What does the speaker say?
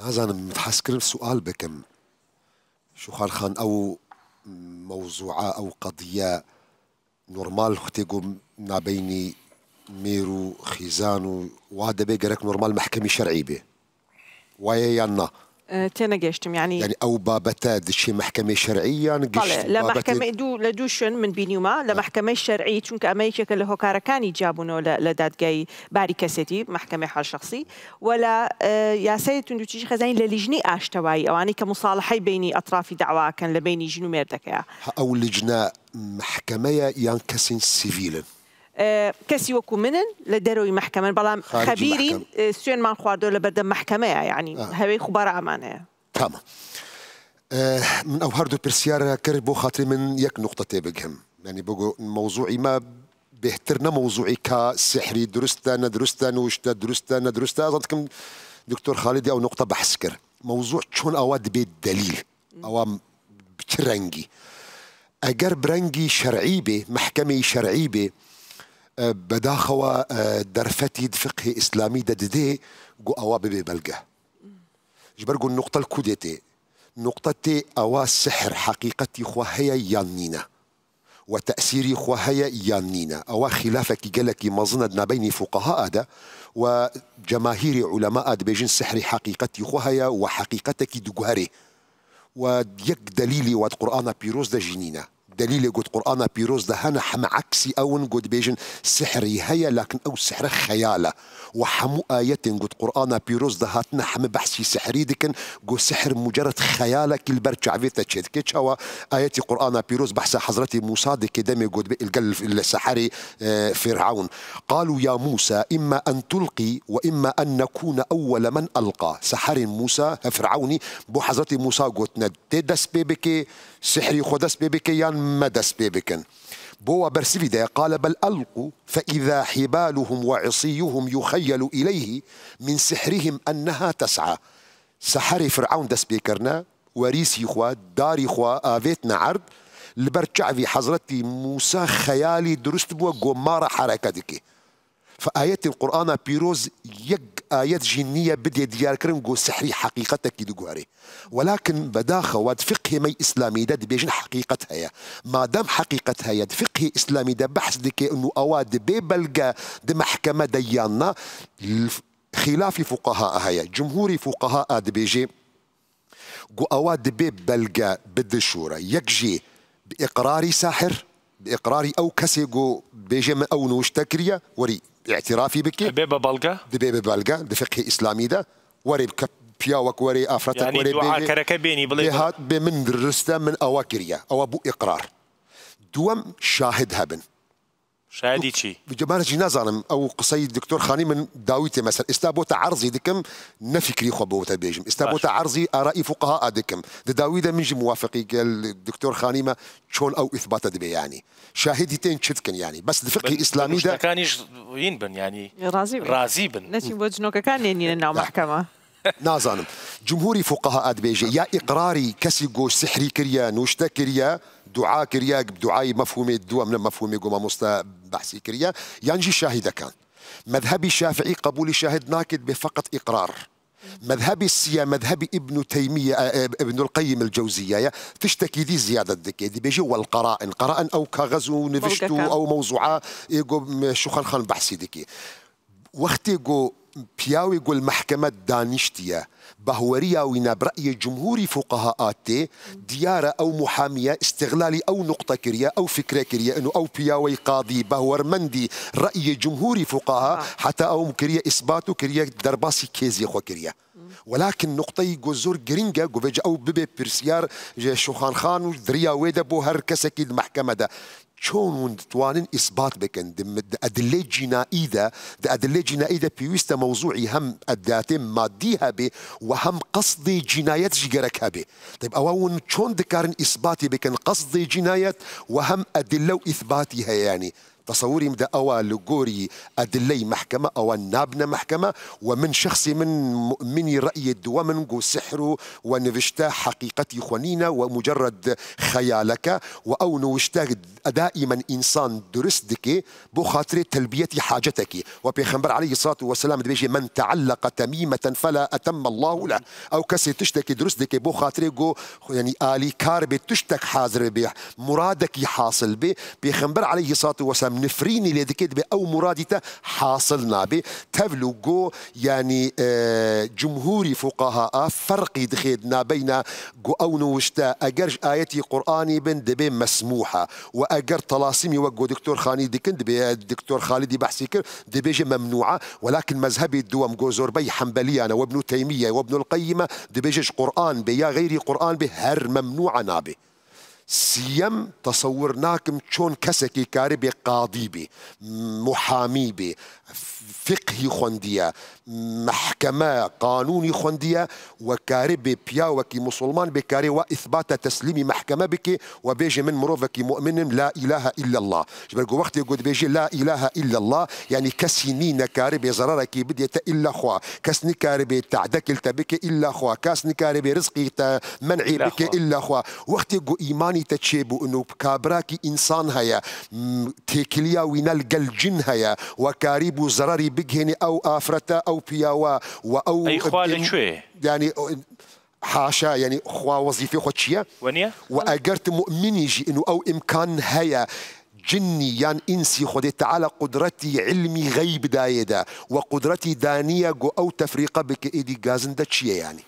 نازانم متحسكر سؤال بكم شو خان أو موضوعة أو قضية نورمال ختيجو نابيني ميرو خيزانو وهذا بيجرك نورمال محكمة شرعي به ويا يانا تينا جيشتم يعني أو بابتا دشي محكمة شرعية طالع لا محكمة لدوشن من بينيوما لمحكمة شرعية چونك أمريكا اللي هو كاركاني جابونه لداد جاي باري كاسيتي محكمة حال شخصي ولا يا سيد تندو تيجي خزين للجنة أشتواي أو أنا كمصالحة بيني أطراف دعوة كان لبيني جنو ميردك أو لجنة محكمة يان كاسين سيفيلا كسي وكو منن لدروي محكمة بلا خبيرين سيون مان خواردو لبدا محكمة يعني هاي خبراء أمانة تمام من أو هردو برسيارة كربو خاطري من يك نقطة بقهم يعني بقو موضوعي ما بهترنا موضوعي كسحري درستا نوشتا درستا أظنكم دكتور خالد أو نقطة بحسكر موضوع شون أواد بيت دليل أو بترنجي أجر برنجي شرعي به محكمة شرعي به بداخوا درفتي فقه إسلامي ددي جو أواب ببلغة جبرجو النقطة الكوديتي نقطة أوا السحر حقيقتي خواهي يانينا وتأثيري خواهي يانينا أوا خلافك قالك مظنة بين فقهاء هذا وجماهير علماء بيجن سحر حقيقتي خواهي وحقيقتك دجوهري ويك دليلي وات قرآن بيروز دا جنينا دليل قد قرآن بيروز ده هنا حم عكسي أون قد بيجن سحري هيا لكن أو سحر خيالة وحمو آيات قد قرآن بيروز ده هاتنا حم بحسي سحري دكن قد سحر مجرد خيالة كل برجع فيتا تشد كيتش هو آيات قرآن بيروز بحث حضرتي موسى دك دمي قد القلب السحري فرعون قالوا يا موسى إما أن تلقي وإما أن نكون أول من ألقى سحر موسى فرعوني بو حضرتي موسى قد ندس بيبكي سحري خدس بيبكيان مدس بيبكن بوا برسفيدا قال بل ألقوا فإذا حبالهم وعصيهم يخيل إليه من سحرهم أنها تسعى سحر فرعون دس بيكرنا وريسي خوا داري خوا آفيتنا عرض لبرجع في حضرتي موسى خيالي درست بوا قمارة حركتك فآيات القرآن بيروز يق آيات جنية بدي ديار كرم جو سحري حقيقتك دقواري ولكن بداخة واد فقه مي إسلامي ده بيجن حقيقتها يا ما دام حقيقتها يا فقه إسلامي ده بحث دك إنه أواد بيبلغ ده محكمة ديانا خلاف فقهاء هيا جمهور فقهاء ده بيجي جو أواد بيبلغ بالدشورة يكجي بإقرار ساحر بإقراري أو كسيجو بيجي من أو نوشتكريا وري اعترافي بكي دبيبة بلغة ده فقه إسلامي ده وري بياوك وري أفرتك يعني وري دعاء كركبيني بهات بمن درسته من أواكريا أو أبو إقرار دوم شاهد هبن شاهدي شي بجمال جنازة أو قصي الدكتور خاني من داويته مثلا استابوت عرضي دكم نفكري خبوته بيجم استابوت عرضي آرائي فقهاء دكم داويده من موافقي قال الدكتور خاني ما شون أو إثباته دبي يعني شاهدتين شتكن يعني بس الفقه الإسلامي ده كان ينبن يعني رازي بن نتي وجنوك كان ينين محكمة نازانم جمهوري فقهاء بيجي يا إقراري كسيجو سحري كريا نوشتا كريا دعاء كريا دعاء مفهومي الدواء من مفهومي قوما مستا بحثي كريا ينجي شاهد كان مذهبي الشافعي قبول الشاهد ناكد بفقط إقرار مذهبي السيا مذهبي ابن تيمية ابن القيم الجوزية تشتكي دي زيادة دكي دي بيجي والقرائن قرائن أو كغزو نفشتو أو موضوعة شخان خان بحثي دكي وقت يقول بياوي يقول محكمة دانشتية بهوريا وينا برأي جمهوري فقهاءاتي ديارة أو محامية استغلالي أو نقطة كريا أو فكرة كريا إنه أو بياوي قاضي بهور مندي رأي جمهوري فقهاء حتى أو كريا إثباتو كريا درباسي كيزي خو كريا ولكن نقطة يقول زور جرينجا قوفيج أو ببي برسيار شوخان خان ودريا ويدا بو هر كسكي المحكمة ده شون توانن إثبات بكن أدلة جنائية أدلة جنائية بيوستا موضوعي هم أداتين ماديها به وهم قصدي جنايات جيركها به طيب أوون شون ذكرن إثباتي بكن قصدي جنايات وهم أدلة وإثباتها يعني تصوري مدى أوا لغوري أدلي محكمة أو نابنا محكمة ومن شخصي من مؤمني رأي الدوامن جو سحر ونفشتا حقيقتي خونينا ومجرد خيالك أو نوشتا دائما إنسان درسدك بخاطر تلبية حاجتك وبيخنبر عليه الصلاة والسلام بيجي من تعلق تميمة فلا أتم الله له أو كسي تشتكي درسدك بخاطر جو يعني آلي كارب تشتك حاضر به مرادك حاصل به بيخنبر عليه الصلاة والسلام نفريني لدكيد به أو مرادته حاصلنا به تبلو جو يعني جمهوري فقهاء فرق دخيدنا بين جو أو نوشتا أجرج آياتي قرآني بن دبي مسموحة وأجر طلاسمي وجو دكتور خالد دكند دكتور خالد بحسي كر دبيجي ممنوعة ولكن مذهبي الدوام جو زوربي حنبلي أنا وابن تيمية وابن القيم دبيجي قرآن بيا غيري قرآن به هر ممنوعة نابي سيم تصورناكم شون كسكي كاربي قاضي بي محامي بي فقهي خوندية محكمة قانوني خوندية وكاربي بيا وكي مسلمان بكاري وإثبات تسليم محكمة بك وبيجي من مروفك مؤمن لا إله إلا الله جبرقو وقت يقول بيجي لا إله إلا الله يعني كسنين كاربي زرارك بديت إلا خوا كسني كاربي تعدكل تبك إلا خوا كسني كاربي رزقي منعي بك إلا خوا وقت يقول إيمان تتشيبو انه كابراكي انسان هيا تيكليا وينلقى الجن هيا وكاريبو زراري بجهني او افرتا او بياوا او اي خوال شوي يعني حاشا يعني خوا وظيفه خوتشيه ونيا واجرت مؤمن يجي انه او امكان هيا جني يعني انسي خدي تعالى قدرتي علمي غيب دايدا وقدرتي دانيه او تفريقه بك ايدي غازن دتشيه يعني